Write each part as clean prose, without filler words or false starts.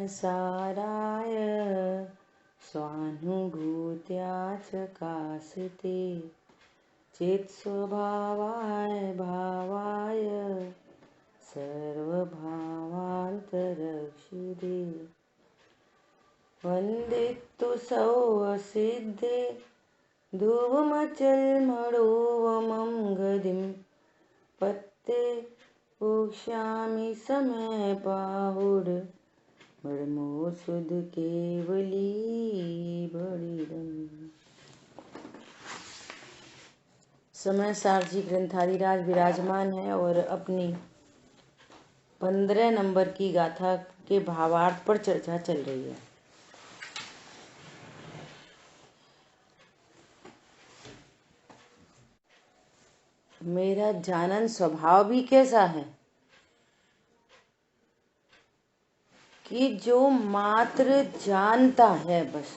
साराय स्वानुभूत्या चकासते चेत्स्वभावाय भावाय सर्वभावान्तरक्षिते वन्दितु सौसिद्धे ध्रुवमचलमणोवमं गतिं पत्ते वक्ष्यामि समय पाहुड मर्मो सुध केवली बड़िदम। समय सारजी ग्रंथादिराज विराजमान है और अपनी 15 नंबर की गाथा के भावार्थ पर चर्चा चल रही है। मेरा जानन स्वभाव भी कैसा है कि जो मात्र जानता है, बस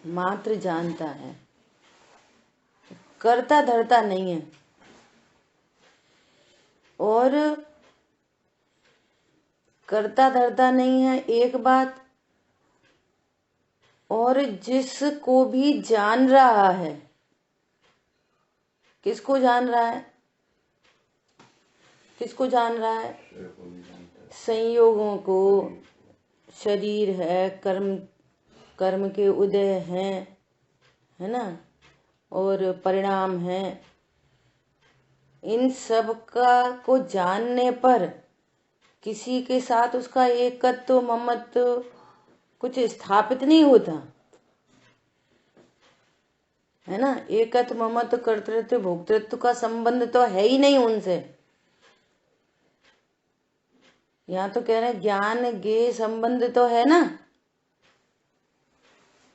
मात्र जानता है, करता धरता नहीं है। और करता धरता नहीं है एक बात, और जिसको भी जान रहा है, किसको जान रहा है, किसको जान रहा है? संयोगों को, शरीर है, कर्म के उदय हैं, है ना, और परिणाम है। इन सब का को जानने पर किसी के साथ उसका एकत्व ममत्व कुछ स्थापित नहीं होता, है ना। एकत्व ममत्व कर्तृत्व भोक्तृत्व का संबंध तो है ही नहीं उनसे। यहाँ तो कह रहे हैं ज्ञान गे संबंध तो है ना,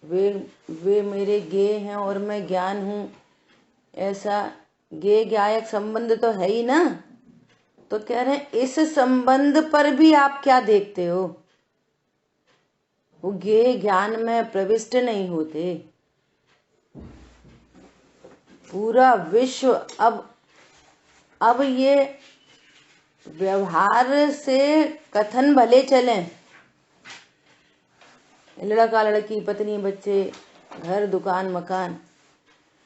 वे मेरे गे हैं और मैं ज्ञान हूं, ऐसा गे ज्ञायक संबंध तो है ही ना। तो कह रहे हैं इस संबंध पर भी आप क्या देखते हो? वो गे ज्ञान में प्रविष्ट नहीं होते। पूरा विश्व अब ये व्यवहार से कथन भले चलें, लड़का लड़की पत्नी बच्चे घर दुकान मकान,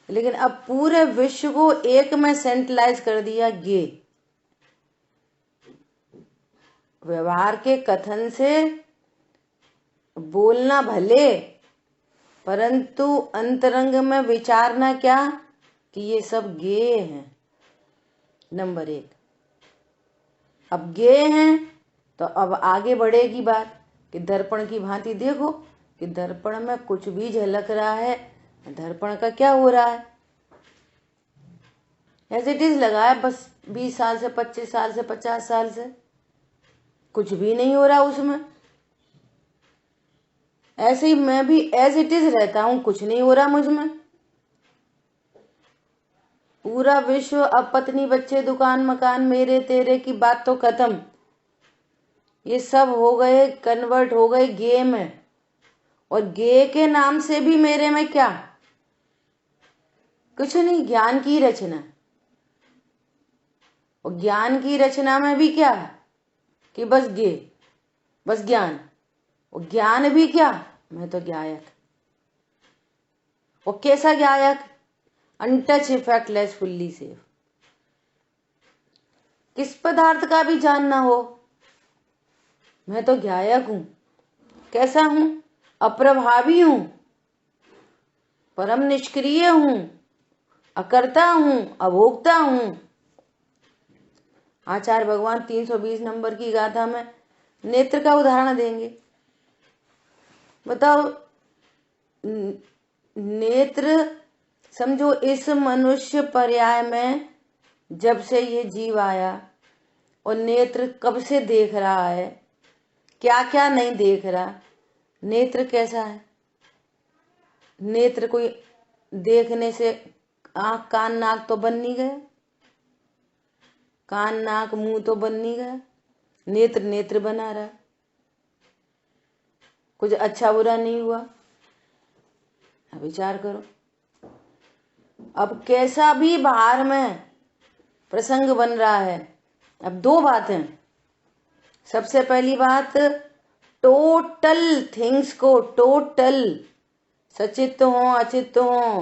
लेकिन अब पूरे विश्व को एक में सेंट्रलाइज कर दिया। गे व्यवहार के कथन से बोलना भले, परंतु अंतरंग में विचारना क्या कि ये सब गे हैं। नंबर 1। अब गे हैं तो अब आगे बढ़ेगी बात कि दर्पण की भांति देखो कि दर्पण में कुछ भी झलक रहा है, दर्पण का क्या हो रहा है? एज इट इज लगा है, बस 20 साल से 25 साल से 50 साल से कुछ भी नहीं हो रहा उसमें। ऐसे ही मैं भी एज इट इज रहता हूं, कुछ नहीं हो रहा मुझ में। पूरा विश्व अब पत्नी बच्चे दुकान मकान मेरे तेरे की बात तो खत्म, ये सब हो गए कन्वर्ट हो गए गे में। और गे के नाम से भी मेरे में क्या? कुछ नहीं, ज्ञान की रचना। और ज्ञान की रचना में भी क्या है कि बस गे, बस ज्ञान। और ज्ञान भी क्या? मैं तो ज्ञायक। और कैसा ज्ञायक? Untouch effectless fully safe. किस पदार्थ का भी जानना हो, मैं तो ज्ञायक हूं। कैसा हूं? अप्रभावी हूं, परम निष्क्रिय हूं, अकर्ता हूं, अभोक्ता हूं। आचार्य भगवान 320 नंबर की गाथा में नेत्र का उदाहरण देंगे। बताओ, नेत्र समझो इस मनुष्य पर्याय में जब से ये जीव आया, और नेत्र कब से देख रहा है, क्या क्या नहीं देख रहा। नेत्र कैसा है? नेत्र कोई देखने से आंख कान नाक तो बन नहीं गया, कान नाक मुंह तो बन नहीं गया। नेत्र नेत्र बना रहा, कुछ अच्छा बुरा नहीं हुआ। विचार करो, अब कैसा भी बाहर में प्रसंग बन रहा है। अब 2 बातें, सबसे पहली बात, टोटल थिंग्स को, टोटल सचित हो अचित हो,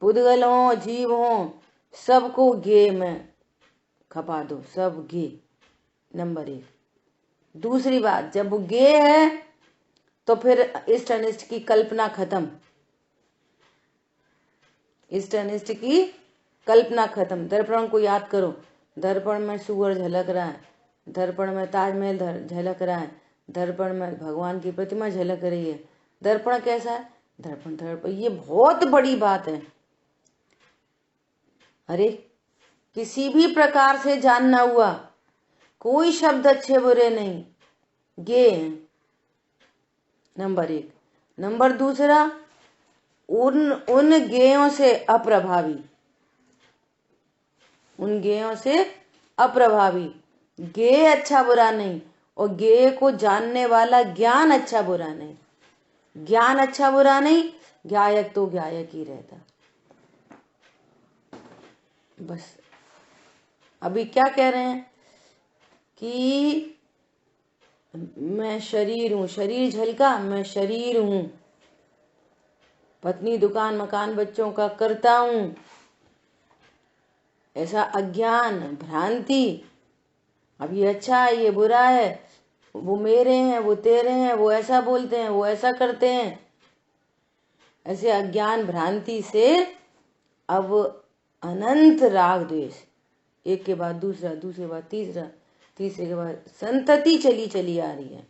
पुद्गल हो जीव हो, सबको गे में खपा दो, सब गे, नंबर 1। दूसरी बात, जब वो गे है तो फिर इष्ट अनिष्ट की कल्पना खत्म, इष्ट अनिष्ट की कल्पना खत्म। दर्पण को याद करो, दर्पण में सूअर झलक रहा है, दर्पण में ताजमहल झलक रहा है, दर्पण में भगवान की प्रतिमा झलक रही है। दर्पण कैसा है? दर्पण दर्पण, ये बहुत बड़ी बात है। अरे किसी भी प्रकार से जानना हुआ, कोई शब्द अच्छे बुरे नहीं, गे हैं, नंबर 1। नंबर दूसरा, उन गेयों से अप्रभावी, उन गेयों से अप्रभावी। गे अच्छा बुरा नहीं, और गे को जानने वाला ज्ञान अच्छा बुरा नहीं, ज्ञान अच्छा बुरा नहीं, ज्ञायक तो ज्ञायक ही रहता। बस अभी क्या कह रहे हैं कि मैं शरीर हूं, शरीर झलका, मैं शरीर हूं, पत्नी दुकान मकान बच्चों का करता हूं, ऐसा अज्ञान भ्रांति। अब ये अच्छा है, ये बुरा है, वो मेरे हैं, वो तेरे हैं, वो ऐसा बोलते हैं, वो ऐसा करते हैं, ऐसे अज्ञान भ्रांति से अब अनंत राग द्वेष, एक के बाद दूसरा, दूसरे बाद तीसरा, तीसरे के बाद संतति चली आ रही है।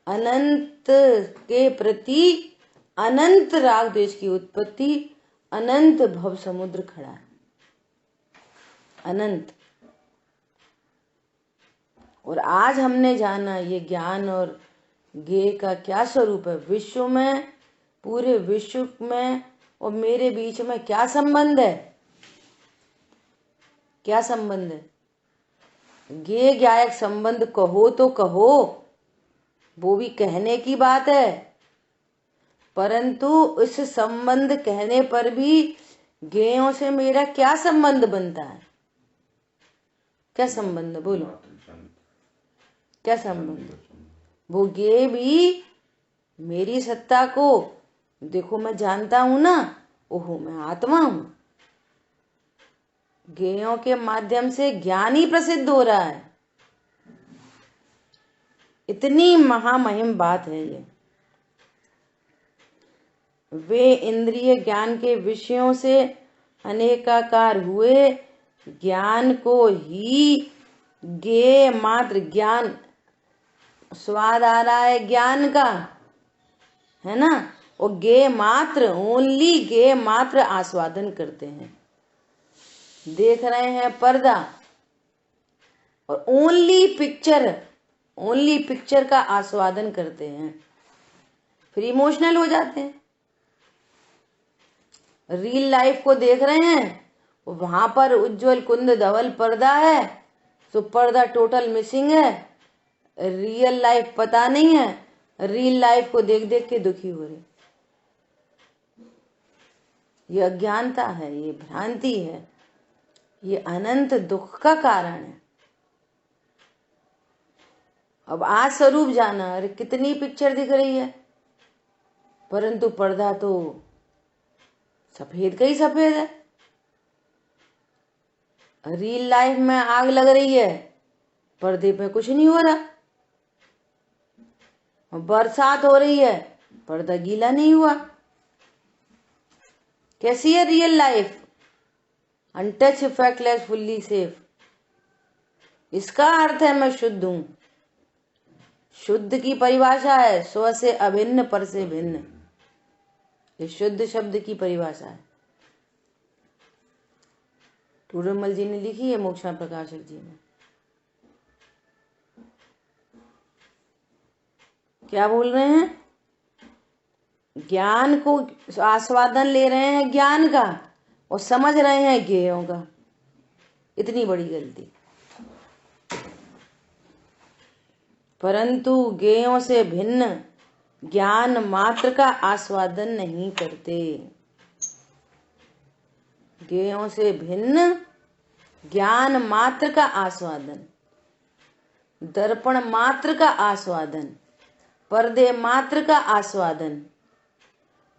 अनंत के प्रति अनंत राग द्वेष की उत्पत्ति, अनंत भव समुद्र खड़ा है, अनंत। और आज हमने जाना ये ज्ञान और गे का क्या स्वरूप है। विश्व में, पूरे विश्व में और मेरे बीच में क्या संबंध है, क्या संबंध है? गे ज्ञायक संबंध कहो तो कहो, वो भी कहने की बात है, परंतु इस संबंध कहने पर भी गेयों से मेरा क्या संबंध बनता है? क्या संबंध, बोलो क्या संबंध? वो गे भी मेरी सत्ता को, देखो मैं जानता हूं ना, ओहो मैं आत्मा हूं। गेयों के माध्यम से ज्ञान ही प्रसिद्ध हो रहा है। इतनी महामहिम बात है ये। वे इंद्रिय ज्ञान के विषयों से अनेकाकार हुए ज्ञान को ही गे मात्र, ज्ञान स्वाद आ रहा है ज्ञान का, है ना, और गे मात्र, ओनली गे मात्र आस्वादन करते हैं। देख रहे हैं पर्दा और ओनली पिक्चर, ओनली पिक्चर का आस्वादन करते हैं, फिर इमोशनल हो जाते हैं। रियल लाइफ को देख रहे हैं, वहां पर उज्जवल कुंद धवल पर्दा है, तो पर्दा टोटल मिसिंग है, रियल लाइफ पता नहीं है, रियल लाइफ को देख देख के दुखी हो रहे। ये अज्ञानता है, ये भ्रांति है, ये अनंत दुख का कारण है। अब आज स्वरूप जाना, अरे कितनी पिक्चर दिख रही है, परंतु पर्दा तो सफेद का ही सफेद है। रियल लाइफ में आग लग रही है, पर्दे पे कुछ नहीं हो रहा। बरसात हो रही है, पर्दा गीला नहीं हुआ। कैसी है real life? Untouch, effectless, fully safe. इसका अर्थ है मैं शुद्ध हूं। शुद्ध की परिभाषा है स्व से अभिन्न, पर से भिन्न। ये शुद्ध शब्द की परिभाषा है, टूडरमल जी ने लिखी है मोक्षा प्रकाशक जी ने। क्या बोल रहे हैं? ज्ञान को आस्वादन ले रहे हैं ज्ञान का, और समझ रहे हैं ज्ञेयों का। इतनी बड़ी गलती। परंतु ज्ञेयों से भिन्न ज्ञान मात्र का आस्वादन नहीं करते। ज्ञेयों से भिन्न ज्ञान मात्र का आस्वादन। दर्पण मात्र का आस्वादन, पर्दे मात्र का आस्वादन,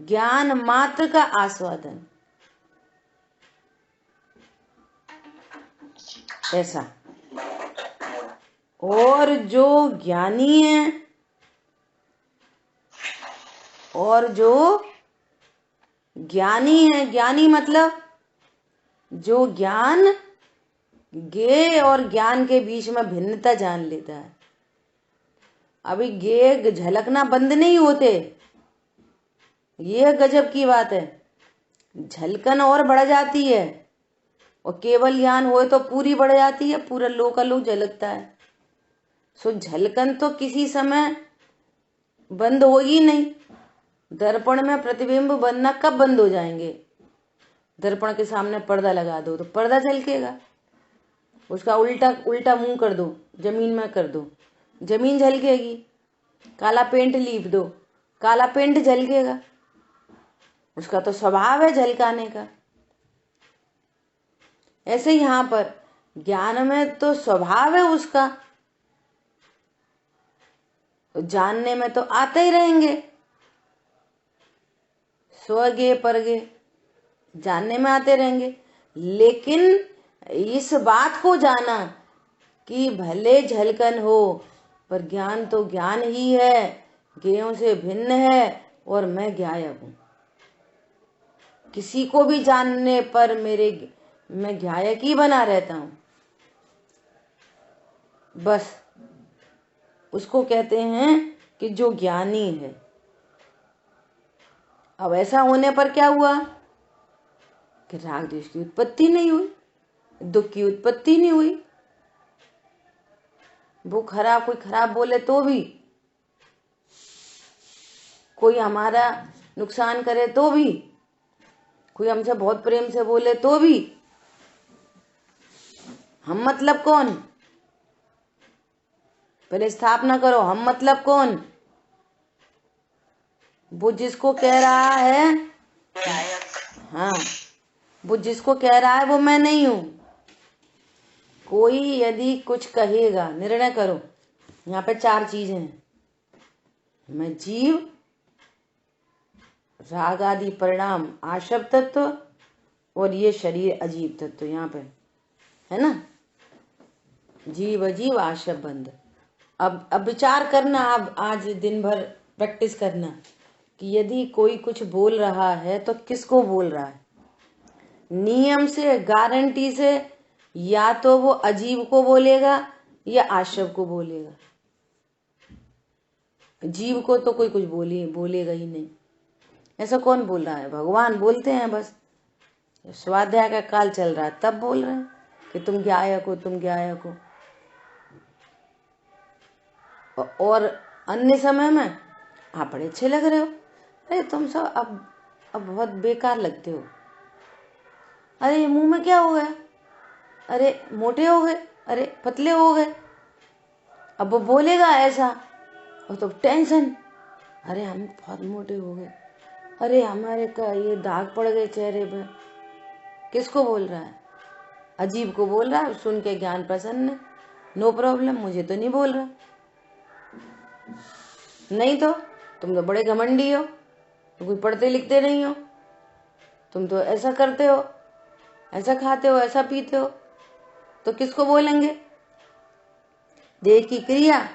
ज्ञान मात्र का आस्वादन, ऐसा। और जो ज्ञानी है, और जो ज्ञानी है, ज्ञानी मतलब जो ज्ञान ज्ञेय और ज्ञान के बीच में भिन्नता जान लेता है। अभी ज्ञेय झलकना बंद नहीं होते, यह गजब की बात है। झलकन और बढ़ जाती है, और केवल ज्ञान होए तो पूरी बढ़ जाती है, पूरा लोकालोक झलकता है। सो झलकन तो किसी समय बंद होगी नहीं। दर्पण में प्रतिबिंब बनना कब बंद हो जाएंगे? दर्पण के सामने पर्दा लगा दो तो पर्दा झलकेगा, उसका उल्टा उल्टा मुंह कर दो, जमीन में कर दो, जमीन झलकेगी। काला पेंट लीप दो, काला पेंट झलकेगा, उसका तो स्वभाव है झलकाने का। ऐसे यहाँ पर ज्ञान में तो स्वभाव है उसका, तो जानने में तो आते ही रहेंगे, स्वगे परगे जानने में आते रहेंगे। लेकिन इस बात को जाना कि भले झलकन हो पर ज्ञान तो ज्ञान ही है, ज्ञेयों से भिन्न है, और मैं ज्ञायक हूं। किसी को भी जानने पर मैं ज्ञायक ही बना रहता हूं। बस उसको कहते हैं कि जो ज्ञानी है। अब ऐसा होने पर क्या हुआ कि राग द्वेष की उत्पत्ति नहीं हुई, दुख की उत्पत्ति नहीं हुई। वो कोई खराब बोले तो भी, कोई हमारा नुकसान करे तो भी, कोई हमसे बहुत प्रेम से बोले तो भी, हम मतलब कौन? पहले स्थापना करो, हम मतलब कौन? वो जिसको कह रहा है, हाँ, वो जिसको कह रहा है वो मैं नहीं हूं। कोई यदि कुछ कहेगा, निर्णय करो, यहाँ पे 4 चीजें हैं। मैं जीव, राग आदि परिणाम आशव तत्व, और ये शरीर अजीव तत्व, यहाँ पे है ना, जीव अजीव आशव बंध। अब विचार करना, अब आज दिन भर प्रैक्टिस करना कि यदि कोई कुछ बोल रहा है तो किसको बोल रहा है। नियम से, गारंटी से, या तो वो अजीव को बोलेगा या आशव को बोलेगा। जीव को तो कोई कुछ बोलेगा ही नहीं। ऐसा कौन बोल रहा है? भगवान बोलते हैं। बस स्वाध्याय का काल चल रहा है तब बोल रहे हैं कि तुम ज्ञायक हो, तुम ज्ञायक हो। और अन्य समय में आप बड़े अच्छे लग रहे हो, अरे तुम सब अब बहुत बेकार लगते हो, अरे मुंह में क्या हो गया, अरे मोटे हो गए, अरे पतले हो गए। अब वो बोलेगा ऐसा, और तो टेंशन, अरे हम बहुत मोटे हो गए, अरे हमारे का ये दाग पड़ गए चेहरे पे। किसको बोल रहा है? अजीब को बोल रहा है। सुन के ज्ञान प्रसन्न है, नो प्रॉब्लम, मुझे तो नहीं बोल रहा। नहीं तो तुम तो बड़े घमंडी हो, तो कोई पढ़ते लिखते नहीं हो, तुम तो ऐसा करते हो, ऐसा खाते हो, ऐसा पीते हो, तो किसको बोलेंगे? देह की क्रिया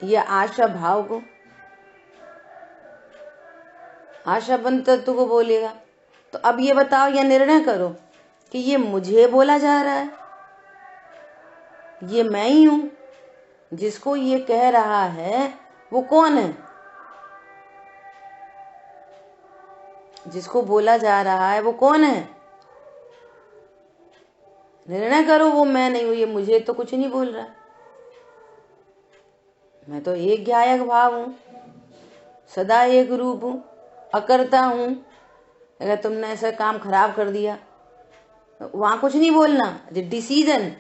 या आशा भाव को? आशा बंध तत्व को बोलेगा। तो अब ये बताओ या निर्णय करो कि ये मुझे बोला जा रहा है, ये मैं ही हूं। जिसको ये कह रहा है वो कौन है? जिसको बोला जा रहा है वो कौन है? निर्णय करो, वो मैं नहीं हूं, ये मुझे तो कुछ नहीं बोल रहा। मैं तो एक ज्ञायक भाव हूं, सदा एक रूप हूं, अकर्ता हूं। अगर तुमने ऐसा काम खराब कर दिया तो वहां कुछ नहीं बोलना, डिसीजन,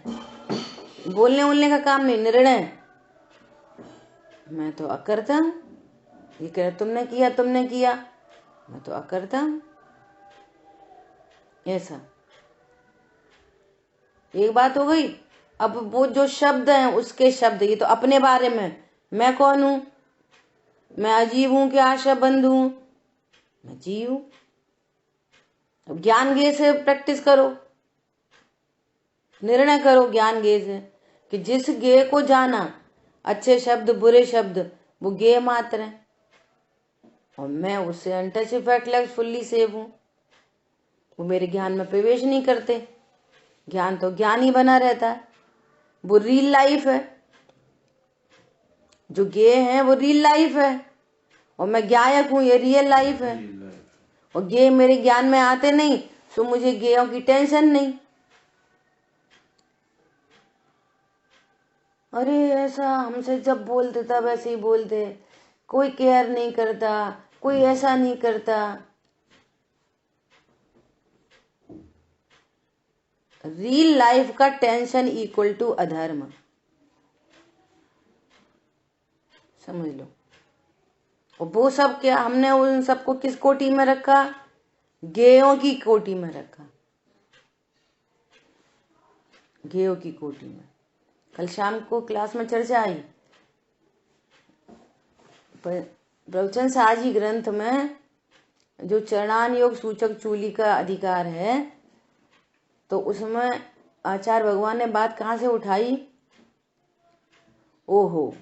बोलने बोलने का काम नहीं, निर्णय। मैं तो अकर्ता हूं, ये कह तुमने किया, मैं तो अकर्ता हूं। ऐसा एक बात हो गई। अब वो जो शब्द हैं उसके शब्द, ये तो अपने बारे में, मैं कौन हूं? मैं अजीब हूं कि आशा बंद हूं? मैं जीव हूं। अब ज्ञान गे से प्रैक्टिस करो, निर्णय करो ज्ञान गे से कि जिस गे को जाना, अच्छे शब्द बुरे शब्द वो गे मात्र हैं, और मैं उससे अनटच इफेक्टलेस फुल्ली सेव हूं। वो मेरे ज्ञान में प्रवेश नहीं करते। ज्ञान तो ज्ञान ही बना रहता है, वो रियल लाइफ है। जो गे है वो रियल लाइफ है, और मैं ज्ञायक हूं, ये रियल लाइफ है। और गे मेरे ज्ञान में आते नहीं, तो मुझे गेयों की टेंशन नहीं। अरे ऐसा हमसे जब बोलते तब ऐसे ही बोलते, कोई केयर नहीं करता, कोई ऐसा नहीं करता। रियल लाइफ का टेंशन इक्वल टू अधर्म, समझ लो। और वो सब क्या, हमने उन सबको किस कोटि में रखा? गेयों की कोटि में रखा, गेयों की कोटि में। कल शाम को क्लास में चर्चा आई, प्रवचन साजी ग्रंथ में जो चरणान योग सूचक चूली का अधिकार है, तो उसमें आचार्य भगवान ने बात कहां से उठाई? ओहो,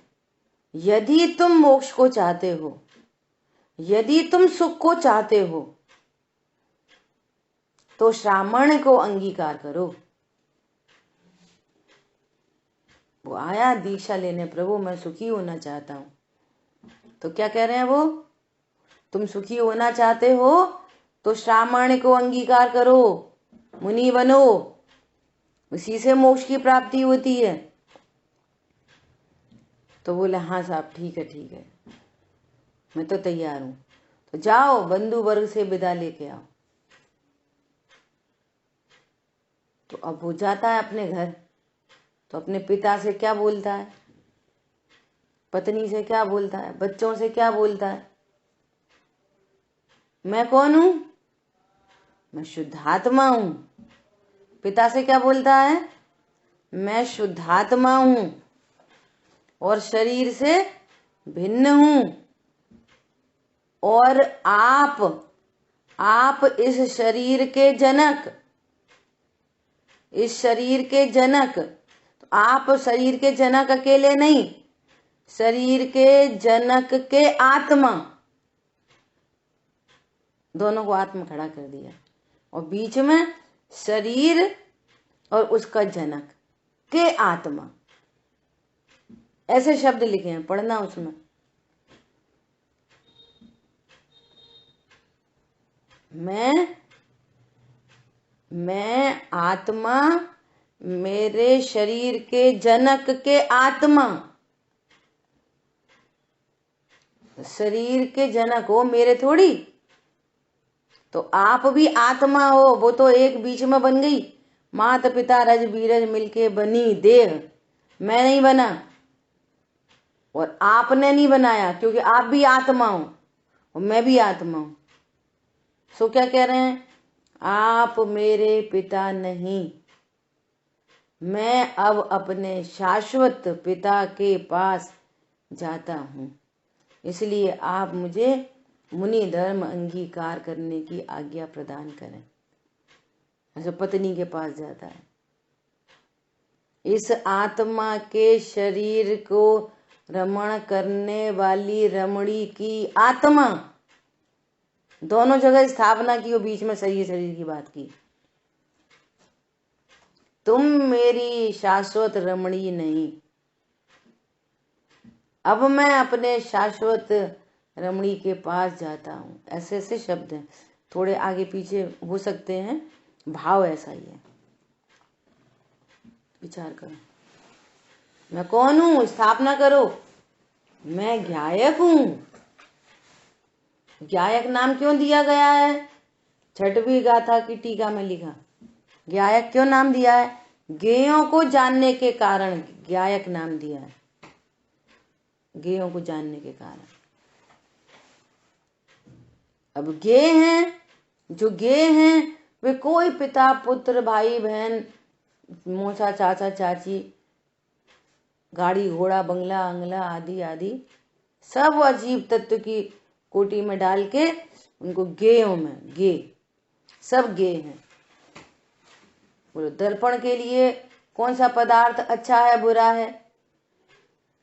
यदि तुम मोक्ष को चाहते हो, यदि तुम सुख को चाहते हो, तो श्रामण को अंगीकार करो। वो आया दीक्षा लेने, प्रभु मैं सुखी होना चाहता हूं। तो क्या कह रहे हैं वो? तुम सुखी होना चाहते हो तो श्रामण को अंगीकार करो, मुनि बनो, उसी से मोक्ष की प्राप्ति होती है। तो बोले हाँ साहब ठीक है ठीक है, मैं तो तैयार हूं। तो जाओ बंधु वर्ग से विदा लेके आओ। तो अब वो जाता है अपने घर, तो अपने पिता से क्या बोलता है, पत्नी से क्या बोलता है, बच्चों से क्या बोलता है? मैं कौन हूं? मैं शुद्धात्मा हूं। पिता से क्या बोलता है? मैं शुद्धात्मा हूं और शरीर से भिन्न हूं, और आप इस शरीर के जनक, इस शरीर के जनक। तो आप शरीर के जनक अकेले नहीं, शरीर के जनक के आत्मा, दोनों को आत्मा खड़ा कर दिया, और बीच में शरीर और उसका जनक के आत्मा, ऐसे शब्द लिखे हैं, पढ़ना उसमें। मैं आत्मा, मेरे शरीर के जनक के आत्मा, शरीर के जनक हो मेरे थोड़ी। तो आप भी आत्मा हो, वो तो एक बीच में बन गई, माता पिता रज बीरज मिलके बनी देह, मैं नहीं बना और आपने नहीं बनाया, क्योंकि आप भी आत्मा हो और मैं भी आत्मा हूं। सो क्या कह रहे हैं? आप मेरे पिता नहीं, मैं अब अपने शाश्वत पिता के पास जाता हूं, इसलिए आप मुझे मुनि धर्म अंगीकार करने की आज्ञा प्रदान करें। ऐसे पत्नी के पास जाता है। इस आत्मा के शरीर को रमण करने वाली रमणी की आत्मा, दोनों जगह स्थापना की, और बीच में शरीर शरीर की बात की। तुम मेरी शाश्वत रमणी नहीं, अब मैं अपने शाश्वत रमणी के पास जाता हूं। ऐसे ऐसे शब्द हैं, थोड़े आगे पीछे हो सकते हैं, भाव ऐसा ही है। विचार करो, मैं कौन हूं? स्थापना करो, मैं ज्ञायक हूं। ज्ञायक नाम क्यों दिया गया है? छठवीं गाथा की टीका में लिखा, ज्ञायक क्यों नाम दिया है? गेयों को जानने के कारण ज्ञायक नाम दिया है, गेयों को जानने के कारण। अब गे हैं, जो गे हैं वे कोई पिता पुत्र भाई बहन मौसा चाचा चाची, गाड़ी घोड़ा बंगला अंगला आदि आदि सब अजीब तत्व की कोटि में डाल के उनको गेयों में गे, सब गे हैं। बोलो दर्पण के लिए कौन सा पदार्थ अच्छा है बुरा है?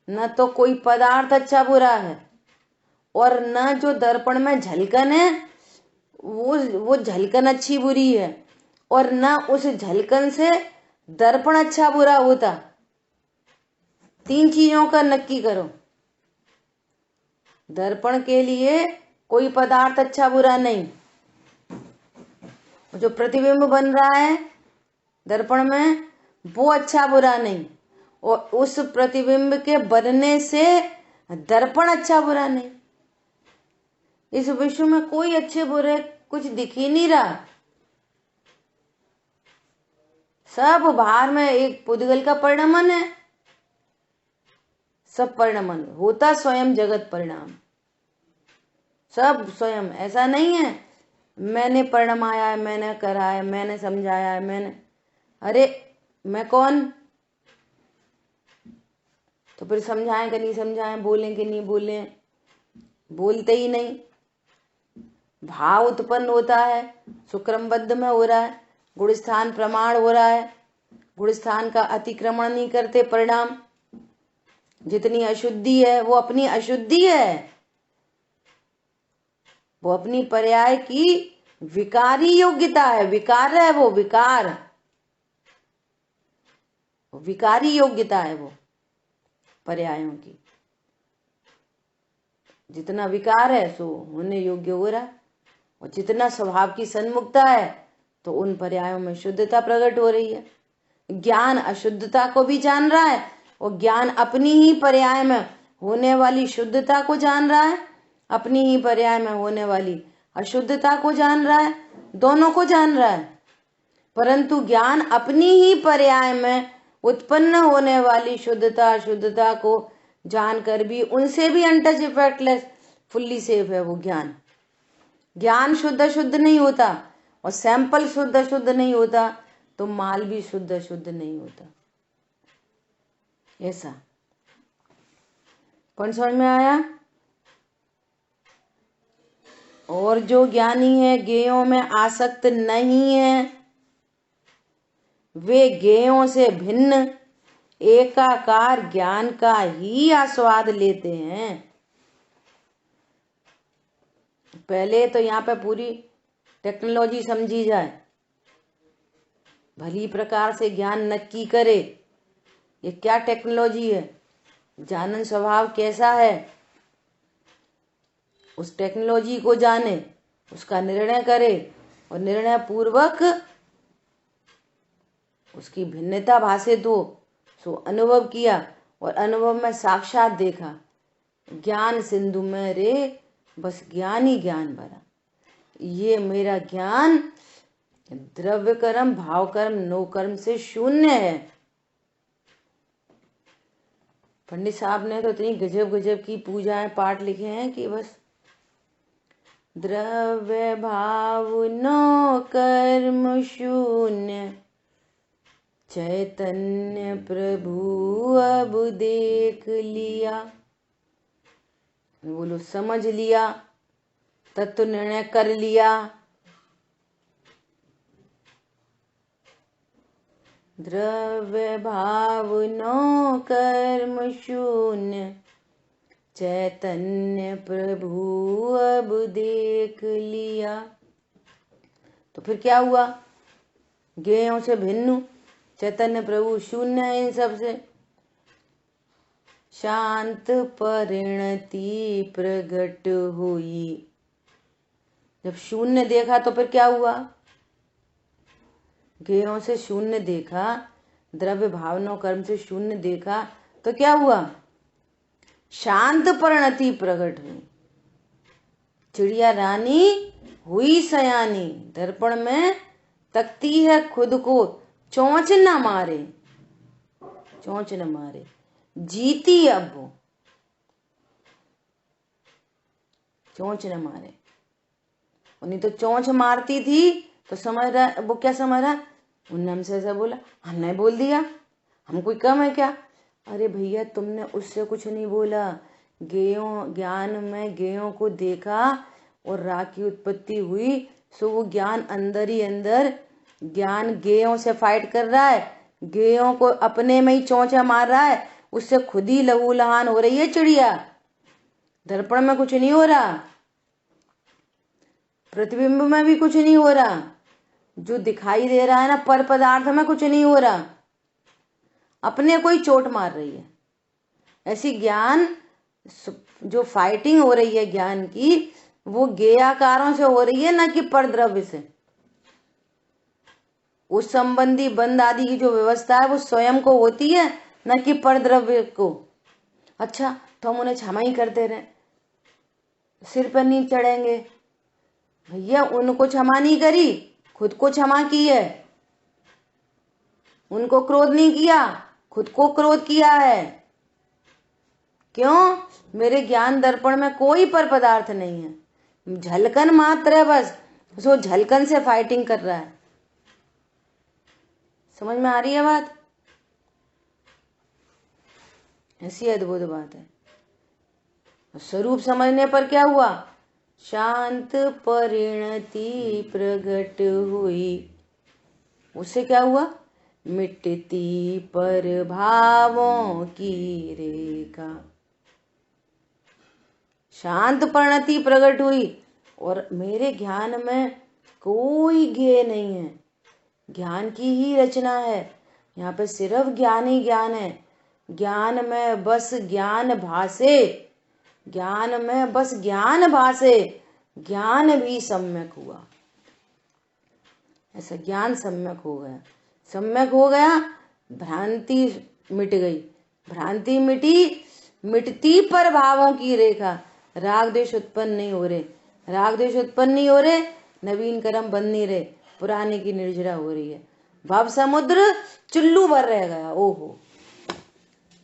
न तो कोई पदार्थ अच्छा बुरा है, और न जो दर्पण में झलकन है वो झलकन अच्छी बुरी है, और न उस झलकन से दर्पण अच्छा बुरा होता। तीन चीजों का नक्की करो। दर्पण के लिए कोई पदार्थ अच्छा बुरा नहीं, जो प्रतिबिंब बन रहा है दर्पण में वो अच्छा बुरा नहीं, और उस प्रतिबिंब के बनने से दर्पण अच्छा बुरा नहीं। इस विश्व में कोई अच्छे बुरे कुछ दिख ही नहीं रहा। सब बाहर में एक पुद्गल का परिणमन है, सब परिणमन होता स्वयं जगत परिणाम, सब स्वयं। ऐसा नहीं है मैंने परिणमाया है, मैंने करा है, मैंने समझाया है, मैंने, अरे मैं कौन? तो फिर समझाएं कि नहीं समझाएं, बोलें कि नहीं बोलें, बोलते ही नहीं। भाव उत्पन्न होता है, सुक्रमबद्ध में हो रहा है, गुण स्थान प्रमाण हो रहा है, गुण स्थान का अतिक्रमण नहीं करते परिणाम। जितनी अशुद्धि है वो अपनी अशुद्धि है, वो अपनी पर्याय की विकारी योग्यता है, विकार है वो, विकार, विकारी योग्यता है वो पर्यायों की। जितना विकार है सो होने योग्य हो रहा है, और जितना स्वभाव की सन्मुखता है तो उन पर्यायों में शुद्धता प्रकट हो रही है। ज्ञान अशुद्धता को भी जान रहा है, और ज्ञान अपनी ही पर्याय में होने वाली शुद्धता को जान रहा है, अपनी ही पर्याय में होने वाली अशुद्धता को जान रहा है, दोनों को जान रहा है। परंतु ज्ञान अपनी ही पर्याय में उत्पन्न होने वाली शुद्धता अशुद्धता को जानकर भी उनसे भी अनटच इफेक्टलेस फुल्ली सेफ है वो ज्ञान। ज्ञान शुद्ध शुद्ध नहीं होता, और सैंपल शुद्ध शुद्ध नहीं होता तो माल भी शुद्ध शुद्ध नहीं होता। ऐसा कौन समझ में आया? और जो ज्ञानी है गेयों में आसक्त नहीं है, वे गेयों से भिन्न एकाकार ज्ञान का ही आस्वाद लेते हैं। पहले तो यहाँ पे पूरी टेक्नोलॉजी समझी जाए, भली प्रकार से ज्ञान नक्की करे ये क्या टेक्नोलॉजी है, जानन स्वभाव कैसा है, उस टेक्नोलॉजी को जाने, उसका निर्णय करे, और निर्णय पूर्वक उसकी भिन्नता भाषित हो सो अनुभव किया, और अनुभव में साक्षात देखा। ज्ञान सिंधु में रे बस ज्ञान ही ज्ञान भरा। ये मेरा ज्ञान द्रव्य कर्म भाव कर्म नो कर्म से शून्य है। पंडित साहब ने तो इतनी गजब गजब की पूजाएं पाठ लिखे हैं कि बस द्रव्य भाव नो कर्म शून्य, चैतन्य प्रभु अब देख लिया। बोलो समझ लिया, तत्व निर्णय कर लिया। द्रव्य भाव नो कर्म शून्य, चैतन्य प्रभु अब देख लिया। तो फिर क्या हुआ? ज्ञेयों से भिन्न चैतन्य प्रभु शून्य है इन सब से। शांत परिणति प्रगट हुई। जब शून्य देखा तो फिर क्या हुआ? ज्ञेयों से शून्य देखा, द्रव्य भावना कर्म से शून्य देखा तो क्या हुआ? शांत परिणति प्रकट हुई। चिड़िया रानी हुई सयानी, दर्पण में तकती है खुद को, चोंच न मारे, चोंच न मारे, जीती अब वो, चोंच न मारे। नहीं तो चोंच मारती थी तो समझ रहा, वो क्या समझ रहा, उनने हमसे ऐसा बोला, हमने बोल दिया, हम कोई कम है क्या? अरे भैया तुमने उससे कुछ नहीं बोला, गेयों ज्ञान में गेयों को देखा और राग की उत्पत्ति हुई, सो वो ज्ञान अंदर ही अंदर ज्ञान गेयों से फाइट कर रहा है, गेयों को अपने में ही चोंचा मार रहा है, उससे खुद ही लहूलुहान हो रही है चिड़िया। दर्पण में कुछ नहीं हो रहा, प्रतिबिंब में भी कुछ नहीं हो रहा, जो दिखाई दे रहा है ना पर पदार्थ में कुछ नहीं हो रहा, अपने को ही चोट मार रही है। ऐसी ज्ञान जो फाइटिंग हो रही है ज्ञान की, वो गेयाकारों से हो रही है, न कि परद्रव्य से। उस संबंधी बंद आदि की जो व्यवस्था है वो स्वयं को होती है, न कि परद्रव्य को। अच्छा तो हम उन्हें क्षमा ही करते रहे, सिर पर नहीं चढ़ेंगे? भैया उनको क्षमा नहीं करी, खुद को क्षमा की है। उनको क्रोध नहीं किया, खुद को क्रोध किया है। क्यों? मेरे ज्ञान दर्पण में कोई पर पदार्थ नहीं है, झलकन मात्र है बस, उसको झलकन से फाइटिंग कर रहा है। समझ में आ रही है बात? ऐसी अद्भुत बात है। स्वरूप समझने पर क्या हुआ? शांत परिणति प्रगट हुई। उससे क्या हुआ? मिटती पर भावों की रेखा। शांत परिणति प्रकट हुई और मेरे ज्ञान में कोई गेय नहीं है, ज्ञान की ही रचना है। यहाँ पे सिर्फ ज्ञान ही ज्ञान है। ज्ञान में बस ज्ञान भासे, ज्ञान में बस ज्ञान भासे, ज्ञान भी सम्यक हुआ। ऐसा ज्ञान सम्यक हो गया, सम्यक हो गया, भ्रांति मिट गई। भ्रांति मिटी, मिटती पर भावों की रेखा। राग द्वेष उत्पन्न नहीं हो रहे, राग द्वेष उत्पन्न नहीं हो रहे, नवीन कर्म बन नहीं रहे, पुराने की निर्जरा हो रही है। भव समुद्र चुल्लू भर रह गया। ओहो,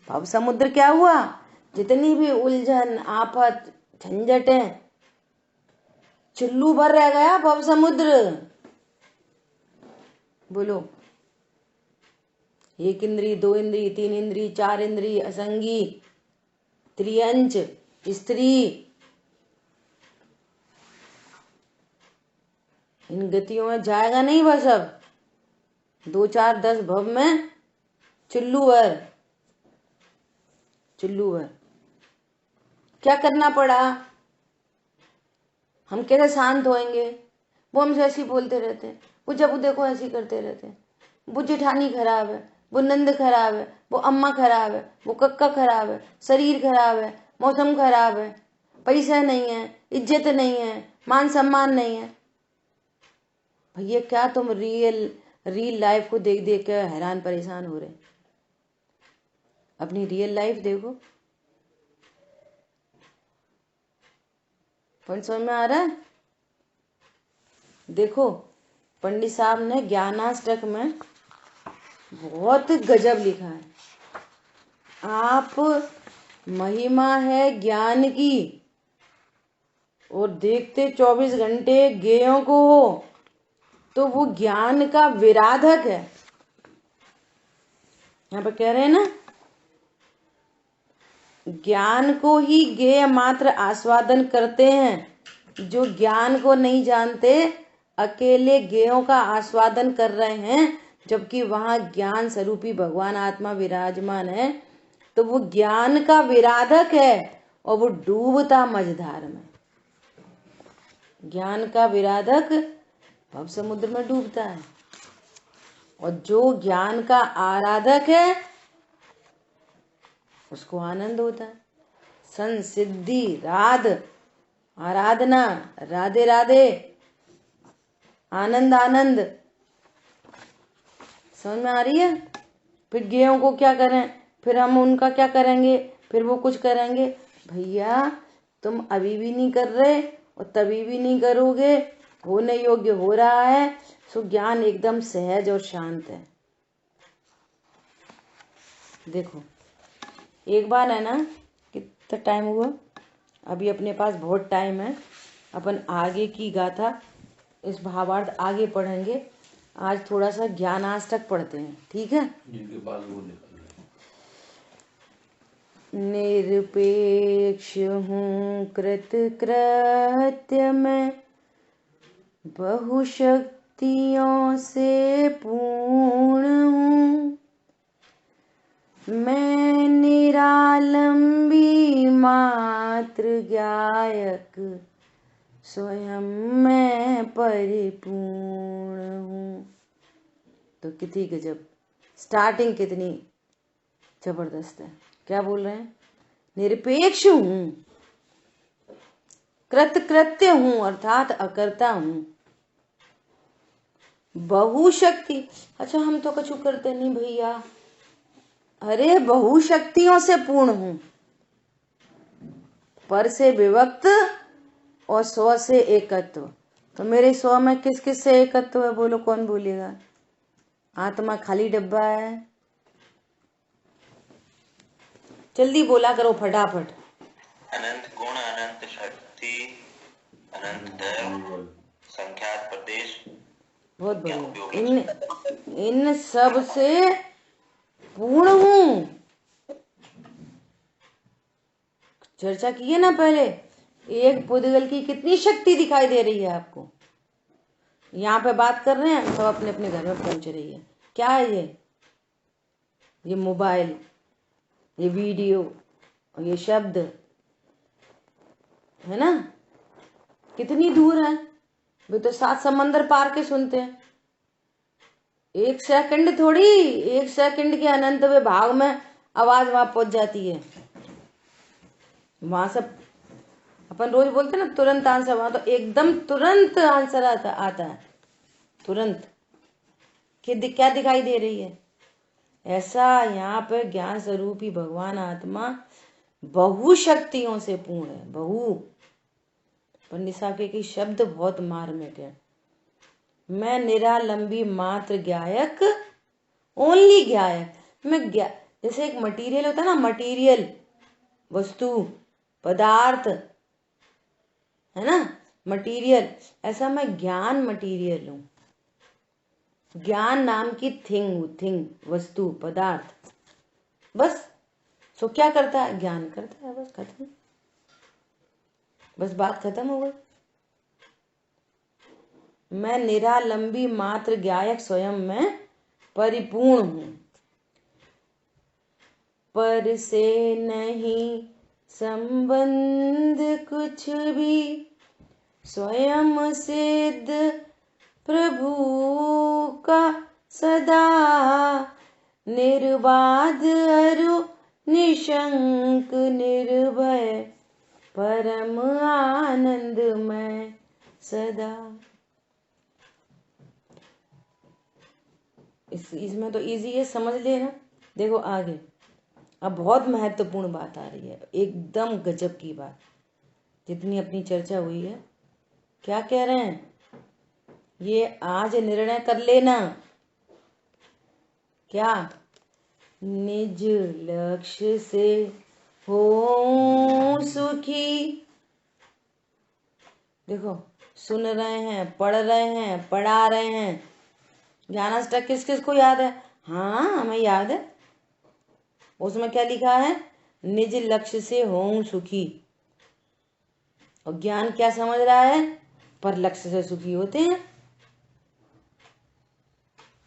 भव समुद्र क्या हुआ? जितनी भी उलझन आफत झंझटें, चुल्लू भर रह गया भव समुद्र। बोलो, एक इंद्री, दो इंद्री, तीन इंद्री, चार इंद्री, असंगी, त्रियंच, स्त्री, इन गतियों में जाएगा नहीं बस। अब 2 4 10 भव में चुल्लू भर, चुल्लू भर। क्या करना पड़ा? हम कैसे शांत होएंगे? वो हमसे ऐसे ही बोलते रहते हैं, वो जब देखो ऐसे ही करते रहते हैं, वो जेठानी खराब है, वो नंद खराब है, वो अम्मा खराब है, वो कक्का खराब है, शरीर खराब है, मौसम खराब है, पैसा नहीं है, इज्जत नहीं है, मान सम्मान नहीं है। भैया क्या तुम रियल लाइफ को देख देख कर हैरान परेशान हो रहे? अपनी रियल लाइफ देखो। पॉइंट समझ में आ रहा है? देखो, पंडित साहब ने ज्ञानाष्टक में बहुत गजब लिखा है। आप महिमा है ज्ञान की और देखते 24 घंटे गेयों को हो, तो वो ज्ञान का विराधक है। यहाँ पर कह रहे हैं ना, ज्ञान को ही गेय मात्र आस्वादन करते हैं। जो ज्ञान को नहीं जानते अकेले गेयों का आस्वादन कर रहे हैं, जबकि वहां ज्ञान स्वरूपी भगवान आत्मा विराजमान है। तो वो ज्ञान का विराधक है और वो डूबता मझधार में। ज्ञान का विराधक भव समुद्र में डूबता है और जो ज्ञान का आराधक है उसको आनंद होता है। संसिद्धि, राध, आराधना, राधे राधे, आनंद आनंद। समझ में आ रही है? फिर गेयों को क्या करें, फिर हम उनका क्या करेंगे, फिर वो कुछ करेंगे? भैया तुम अभी भी नहीं कर रहे और तभी भी नहीं करोगे। होने योग्य हो रहा है, सो ज्ञान एकदम सहज और शांत है। देखो एक बार है ना, कितना टाइम हुआ? अभी अपने पास बहुत टाइम है। अपन आगे की गाथा, इस भावार्थ आगे पढ़ेंगे। आज थोड़ा सा ज्ञानाष्टक पढ़ते हैं, ठीक है। जिनके पास वो निकल निरपेक्ष हूँ कृत कृत्य मैं, बहुशक्तियों से पूर्ण हूँ। मैं निरालंबी मात्र ज्ञायक, स्वयं मैं परिपूर्ण हूँ। तो कितनी गजब, स्टार्टिंग कितनी जबरदस्त है। क्या बोल रहे हैं? निरपेक्ष हूँ, कृतकृत्य हूँ अर्थात अकर्ता हूँ, बहुशक्ति। अच्छा, हम तो कछु करते नहीं भैया। अरे बहुशक्तियों से पूर्ण हूँ, पर से विभक्त और स्व से एकत्व। तो मेरे स्व में किस किस से एकत्व है? बोलो, कौन बोलेगा? आत्मा खाली डब्बा है। जल्दी बोला करो फटाफट। अनंत गुण, अनंत शक्ति, अनंत दैव, संख्यात प्रदेश। बहुत बढ़िया। इन सब से पूर्ण हूँ। चर्चा की है ना पहले, एक पुद्गल की कितनी शक्ति दिखाई दे रही है आपको। यहाँ पे बात कर रहे हैं, सब अपने अपने घर में पहुंच रही है। क्या है ये मोबाइल, ये वीडियो, ये शब्द है ना, कितनी दूर है। वे तो 7 समंदर पार के सुनते हैं। 1 सेकंड थोड़ी, 1 सेकंड के अनंत वे भाग में आवाज वहां पहुंच जाती है। वहां से अपन रोज बोलते ना तुरंत आंसर, वहां तो एकदम तुरंत आंसर आता है तुरंत। क्या दिखाई दे रही है? ऐसा यहाँ पे ज्ञान स्वरूपी भगवान आत्मा बहुशक्तियों से पूर्ण है। बहु पंडित की शब्द बहुत मार्मिक है। मैं निरालंबी मात्र ज्ञायक, ओनली ज्ञायक। मैं जैसे एक मटेरियल होता है ना, मटेरियल वस्तु पदार्थ है ना, मटेरियल, ऐसा मैं ज्ञान मटेरियल हूं। ज्ञान नाम की थिंग वस्तु पदार्थ। बस सो क्या करता है? ज्ञान करता है। बस खत्म, बस बात खत्म हो गई। मैं निरालंबी मात्र ज्ञायक, स्वयं मैं परिपूर्ण हूं। पर से नहीं संबंध कुछ भी, स्वयं सिद्ध प्रभु का सदा। निर्बाध अरु निशंक निर्भय, परम आनंदमय सदा। इसमें तो इजी है, समझ लेना। देखो आगे, अब बहुत महत्वपूर्ण बात आ रही है, एकदम गजब की बात। जितनी अपनी चर्चा हुई है, क्या कह रहे हैं? ये आज निर्णय कर लेना। क्या? निज लक्ष्य से हो सुखी। देखो, सुन रहे हैं, पढ़ रहे हैं, पढ़ा रहे हैं। ज्ञानाष्टक किस किस को याद है? हाँ, हमें याद है। उसमें क्या लिखा है? निज लक्ष्य से हो सुखी। और ज्ञान क्या समझ रहा है? पर लक्ष्य से सुखी होते हैं।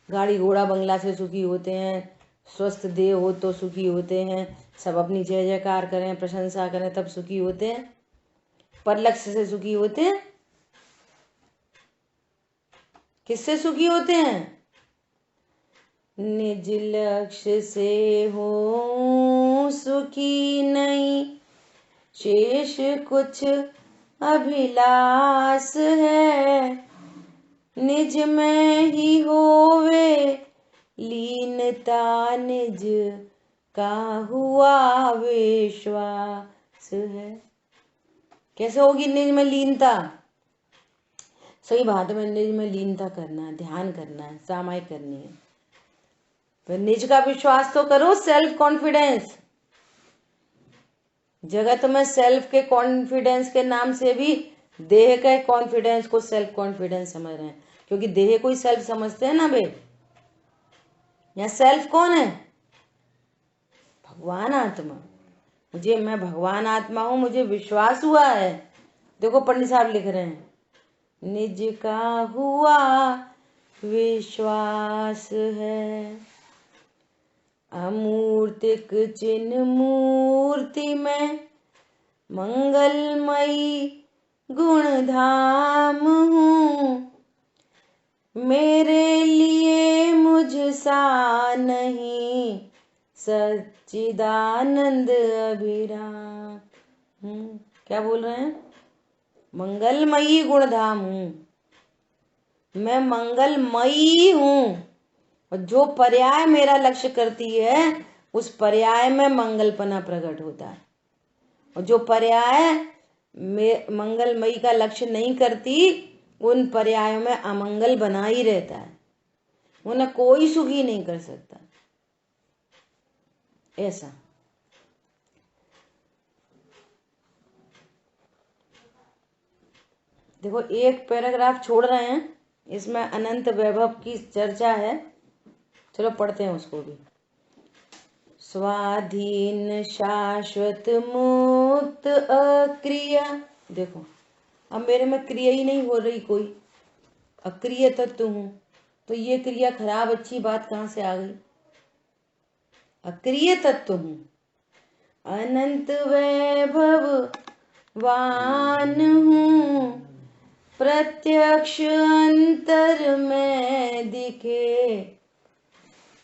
गाड़ी घोड़ा बंगला से सुखी होते हैं, स्वस्थ देह हो तो सुखी होते हैं, सब अपनी जय जयकार करें, प्रशंसा करें, तब सुखी होते हैं। पर लक्ष्य से सुखी होते हैं। किससे सुखी होते हैं? निज लक्ष्य से हो सुखी नहीं, शेष कुछ अभिलाष है। निज में ही होवे लीनता, निज का हुआ विश्वास है। कैसे होगी निज में लीनता? सही बात में निज में लीनता करना है, ध्यान करना है, सामायिक करनी है। तो निज का विश्वास तो करो, सेल्फ कॉन्फिडेंस। जगत में सेल्फ के कॉन्फिडेंस के नाम से भी देह के कॉन्फिडेंस को सेल्फ कॉन्फिडेंस समझ रहे हैं, क्योंकि देह को ही सेल्फ समझते हैं ना बे। यहाँ सेल्फ कौन है? भगवान आत्मा। मैं भगवान आत्मा हूं, मुझे विश्वास हुआ है। देखो पंडित साहब लिख रहे हैं, निज का हुआ विश्वास है, अमूर्तिक चिन्ह मूर्ति में मंगलमयी गुणधाम हूँ, मेरे लिए मुझ सा नहीं सच्चिदानंद अभिराम। क्या बोल रहे हैं? मंगलमयी गुणधाम हूँ, मैं मंगलमयी हूँ, और जो पर्याय मेरा लक्ष्य करती है उस पर्याय में मंगलपना प्रकट होता है, और जो पर्याय मंगलमयी का लक्ष्य नहीं करती उन पर्यायों में अमंगल बना ही रहता है, उन्हें कोई सुखी नहीं कर सकता। ऐसा देखो, एक पैराग्राफ छोड़ रहे हैं, इसमें अनंत वैभव की चर्चा है, चलो पढ़ते हैं उसको भी। स्वाधीन शाश्वत मुक्त अक्रिय। देखो अब मेरे में क्रिया ही नहीं हो रही, कोई अक्रिय तत्व हूं, तो ये क्रिया खराब अच्छी बात कहां से आ गई? अक्रिय तत्व हूं, अनंत वैभव वान हूं, प्रत्यक्ष अंतर में दिखे,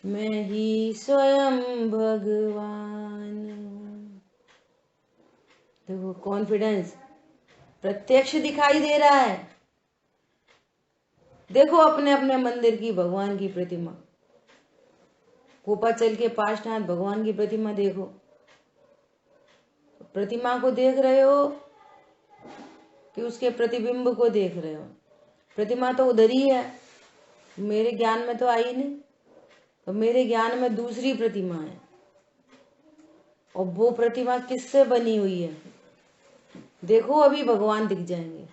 मैं ही स्वयं भगवान हूं। देखो कॉन्फिडेंस, प्रत्यक्ष दिखाई दे रहा है। देखो अपने अपने मंदिर की भगवान की प्रतिमा, गोपाचल के पाशनाथ भगवान की प्रतिमा देखो, प्रतिमा को देख रहे हो कि उसके प्रतिबिंब को देख रहे हो? प्रतिमा तो उधर ही है, मेरे ज्ञान में तो आई नहीं, तो मेरे ज्ञान में दूसरी प्रतिमा है, और वो प्रतिमा किससे बनी हुई है? देखो अभी भगवान दिख जाएंगे।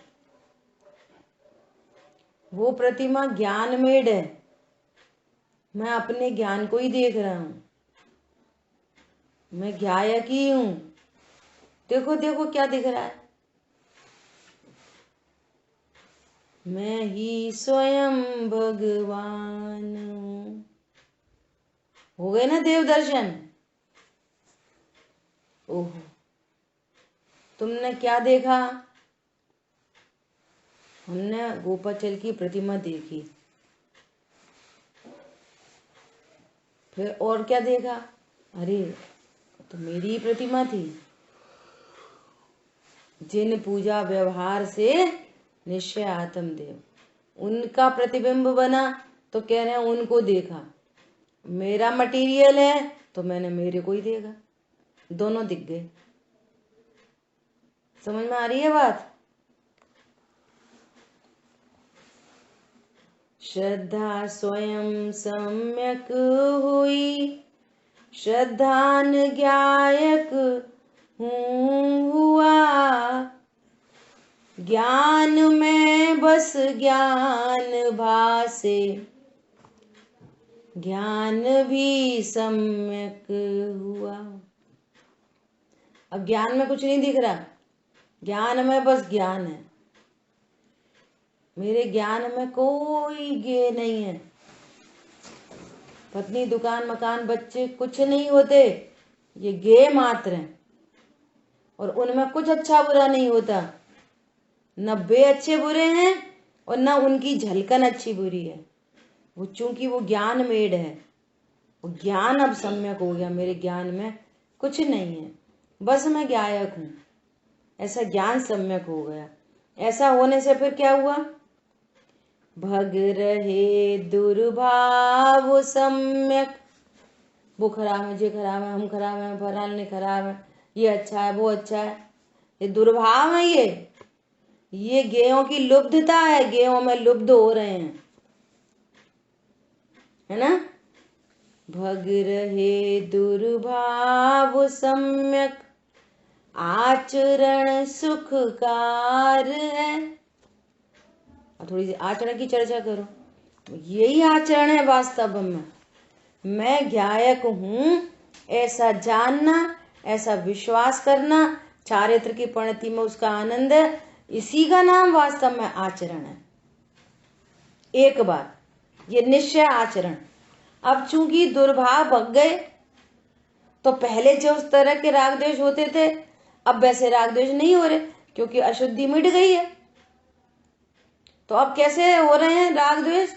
वो प्रतिमा ज्ञान मेड है, मैं अपने ज्ञान को ही देख रहा हूं, मैं ज्ञायक ही हूं। देखो देखो क्या दिख रहा है, मैं ही स्वयं भगवान हूं। हो गए ना देव दर्शन? ओहो, तुमने क्या देखा? हमने गोपाचल की प्रतिमा देखी, फिर और क्या देखा? अरे तो मेरी ही प्रतिमा थी। जिन पूजा व्यवहार से निश्चय आत्मदेव, उनका प्रतिबिंब बना, तो कह रहे हैं उनको देखा। मेरा मटेरियल है तो मैंने मेरे को ही देखा, दोनों दिख गए। समझ में आ रही है बात? श्रद्धा स्वयं सम्यक हुई, श्रद्धान ज्ञायक हुआ, ज्ञान में बस ज्ञान भासे, ज्ञान भी सम्यक हुआ। अब ज्ञान में कुछ नहीं दिख रहा, ज्ञान में बस ज्ञान है, मेरे ज्ञान में कोई गे नहीं है। पत्नी, दुकान, मकान, बच्चे कुछ नहीं होते, ये गे मात्र हैं, और उनमें कुछ अच्छा बुरा नहीं होता। न वे अच्छे बुरे हैं और न उनकी झलकन अच्छी बुरी है। वो चूंकि वो ज्ञान मेड है, वो ज्ञान अब सम्यक हो गया, मेरे ज्ञान में कुछ नहीं है, बस मैं ज्ञायक हूं। ऐसा ज्ञान सम्यक हो गया। ऐसा होने से फिर क्या हुआ? भग रहे दुर्भाव सम्यक। वो खराब है, ये खराब है, हम खराब है, फलाने खराब है, ये अच्छा है, वो अच्छा है, ये दुर्भाव है। ये गेयों की लुब्धता है, गेयों में लुब्ध हो रहे हैं, है ना? भग रहे दुर्भाव सम्यक, आचरण सुखकार है। अब थोड़ी सी आचरण की चर्चा करो। तो यही आचरण है वास्तव में। मैं ज्ञायक हूं ऐसा जानना, ऐसा विश्वास करना, चारित्र की परिणति में उसका आनंद है, इसी का नाम वास्तव में आचरण है। एक बात ये निश्चय आचरण। अब चूंकि दुर्भाव भग गए, तो पहले जो उस तरह के राग द्वेष होते थे, अब वैसे राग द्वेष नहीं हो रहे, क्योंकि अशुद्धि मिट गई है। तो अब कैसे हो रहे हैं राग द्वेष?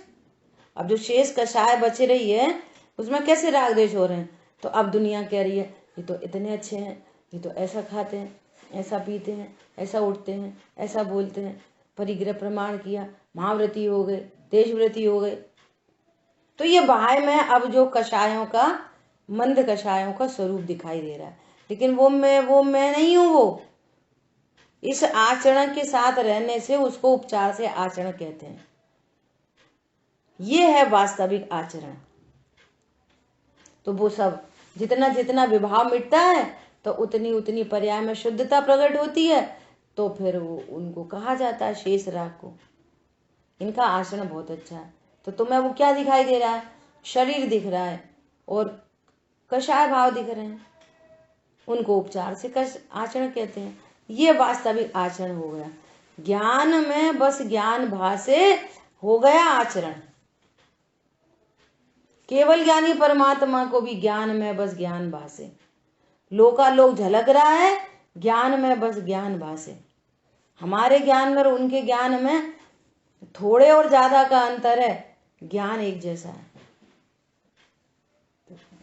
अब जो शेष कषाय बच रही है उसमें कैसे राग द्वेष हो रहे हैं? तो अब दुनिया कह रही है ये तो इतने अच्छे हैं, ये तो ऐसा खाते हैं, ऐसा पीते हैं, ऐसा उठते हैं, ऐसा बोलते हैं, परिग्रह प्रमाण किया, महाव्रती हो गए, देशव्रती हो गए। तो ये बाह्य में अब जो कषायों का, मंद कषायों का स्वरूप दिखाई दे रहा है, लेकिन वो मैं नहीं हूं। वो इस आचरण के साथ रहने से उसको उपचार से आचरण कहते हैं। ये है वास्तविक आचरण। तो वो सब जितना जितना विभाव मिटता है तो उतनी उतनी पर्याय में शुद्धता प्रकट होती है। तो फिर वो उनको कहा जाता है शेष राग को। इनका आचरण बहुत अच्छा है। तो तुम्हें वो क्या दिखाई दे रहा है? शरीर दिख रहा है और कषाय भाव दिख रहे हैं, उनको उपचार से आचरण कहते हैं। ये वास्तविक आचरण हो गया। ज्ञान में बस ज्ञान भाव से हो गया आचरण। केवल ज्ञानी परमात्मा को भी ज्ञान में बस ज्ञान भाव से, लोकालोक झलक रहा है ज्ञान में बस ज्ञान भाव से। हमारे ज्ञान में और उनके ज्ञान में थोड़े और ज्यादा का अंतर है, ज्ञान एक जैसा है।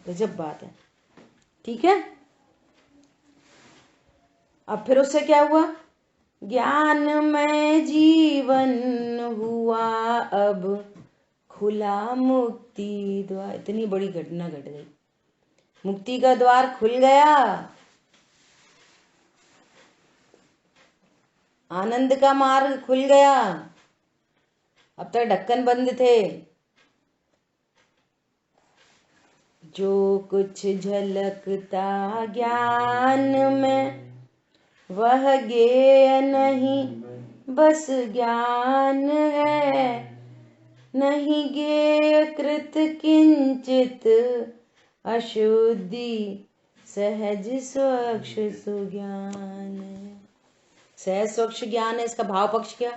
गजब बात है। ठीक है, अब फिर उससे क्या हुआ? ज्ञान में जीवन हुआ अब खुला मुक्ति द्वार। इतनी बड़ी घटना घट गई, मुक्ति का द्वार खुल गया, आनंद का मार्ग खुल गया। अब तक ढक्कन बंद थे। जो कुछ झलकता ज्ञान में वह ज्ञेय नहीं बस ज्ञान है, नहीं ज्ञेय कृत किंचित अशुद्धि सहज स्वच्छ सुज्ञान है। सहज स्वच्छ ज्ञान है। इसका भाव पक्ष क्या?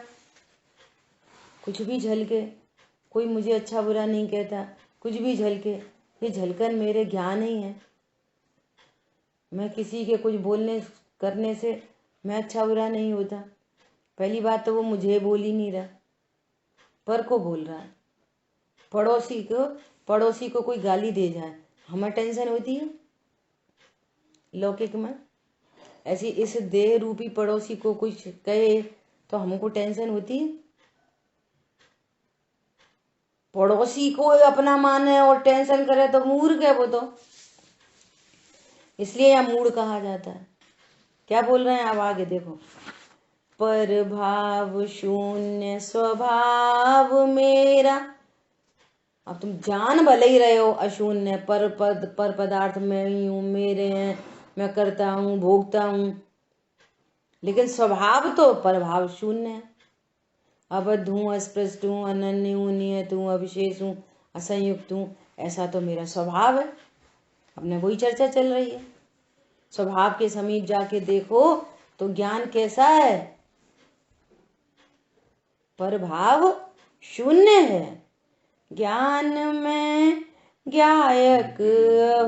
कुछ भी झलके, कोई मुझे अच्छा बुरा नहीं कहता, कुछ भी झलके, ये झलकन मेरे ज्ञान ही है। मैं किसी के कुछ बोलने करने से मैं अच्छा बुरा नहीं होता। पहली बात तो वो मुझे बोल ही नहीं रहा, पर को बोल रहा है। पड़ोसी को कोई गाली दे जाए, हमें टेंशन होती है लौकिक में। ऐसी इस देह रूपी पड़ोसी को कुछ कहे तो हमको टेंशन होती है। पड़ोसी को अपना माने और टेंशन करे तो मूर्ख है वो तो। इसलिए यह मूड कहा जाता है। क्या बोल रहे हैं अब आगे देखो। पर भाव शून्य स्वभाव मेरा। अब तुम जान भले ही रहे हो अशून्य, पर पदार्थ में ही हूं, मेरे हैं, मैं करता हूं, भोगता हूं, लेकिन स्वभाव तो परभाव शून्य है। अबद्ध हूं, अस्पृष्ट हूं, अनन्य हूं, नियत हूं, अविशेष हूं, असंयुक्त हूं, ऐसा तो मेरा स्वभाव है। अपने वही चर्चा चल रही है। स्वभाव के समीप जाके देखो तो ज्ञान कैसा है? परभाव शून्य है। ज्ञान में ज्ञायक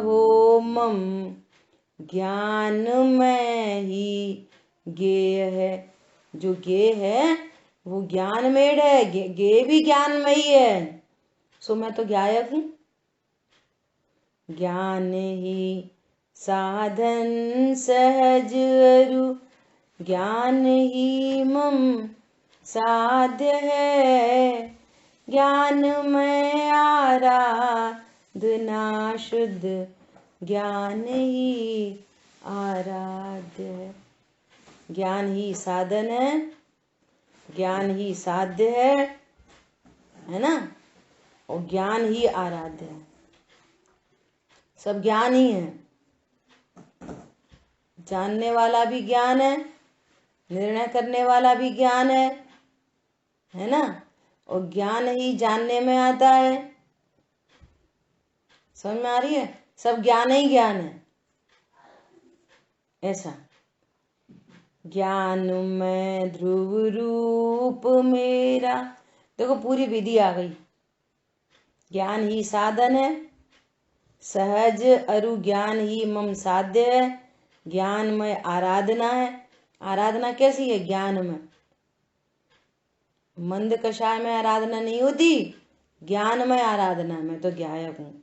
हो मम, ज्ञान में ही ज्ञेय है। जो ज्ञेय है वो ज्ञान मेड है, ज्ञेय भी ज्ञान में ही है। सो मैं तो ज्ञायक हूं। ज्ञान ही साधन सहज अरु, ज्ञान ही मम साध्य है। ज्ञान में आराधना शुद्ध, ज्ञान ही आराध्य है। ज्ञान ही साधन है, ज्ञान ही साध्य है ना, और ज्ञान ही आराध्य है। सब ज्ञान ही है। जानने वाला भी ज्ञान है, निर्णय करने वाला भी ज्ञान है ना, और ज्ञान ही जानने में आता है। समझ में आ रही है? सब ज्ञान ही ज्ञान है, ऐसा। ज्ञान में ध्रुव रूप मेरा, देखो पूरी विधि आ गई। ज्ञान ही साधन है, सहज अरु ज्ञान ही मम साध्य है। ज्ञान में आराधना है। आराधना कैसी है? ज्ञान में। मंद कषाय में आराधना नहीं होती, ज्ञान में आराधना। मैं तो ज्ञायक हूँ।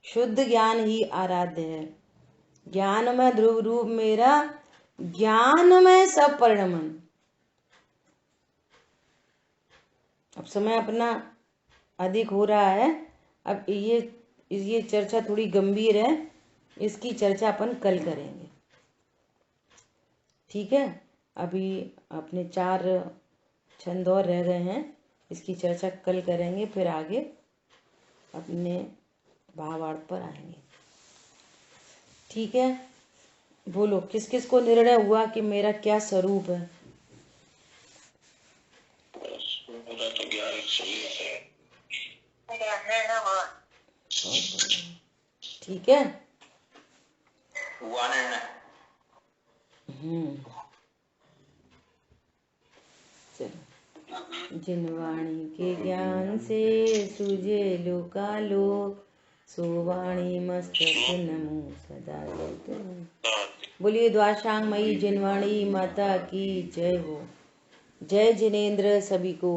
शुद्ध ज्ञान ही आराध्य है। ज्ञान में ध्रुव रूप मेरा, ज्ञान में सब परिणमन। अब समय अपना अधिक हो रहा है। अब ये चर्चा थोड़ी गंभीर है, इसकी चर्चा अपन कल करेंगे, ठीक है? अभी अपने 4 छंद और रह गए हैं, इसकी चर्चा कल करेंगे, फिर आगे अपने भावार्थ पर आएंगे, ठीक है? बोलो, किस किस को निर्णय हुआ कि मेरा क्या स्वरूप है? ठीक है। चलो। जिन वाणी के ज्ञान से सूझे लोकालोक, सो वाणी मस्तक नमो सदा जयते। बोलिए द्वाशांगमयी जिनवाणी माता की जय हो। जय जिनेन्द्र सभी को।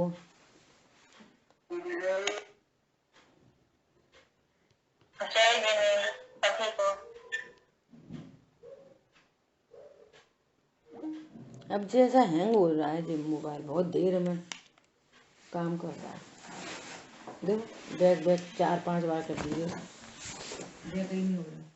अब जैसा हैंग हो रहा है जो मोबाइल, बहुत देर में काम कर रहा है। देखो बैक 4-5 बार कर दिए, नहीं हो रहा।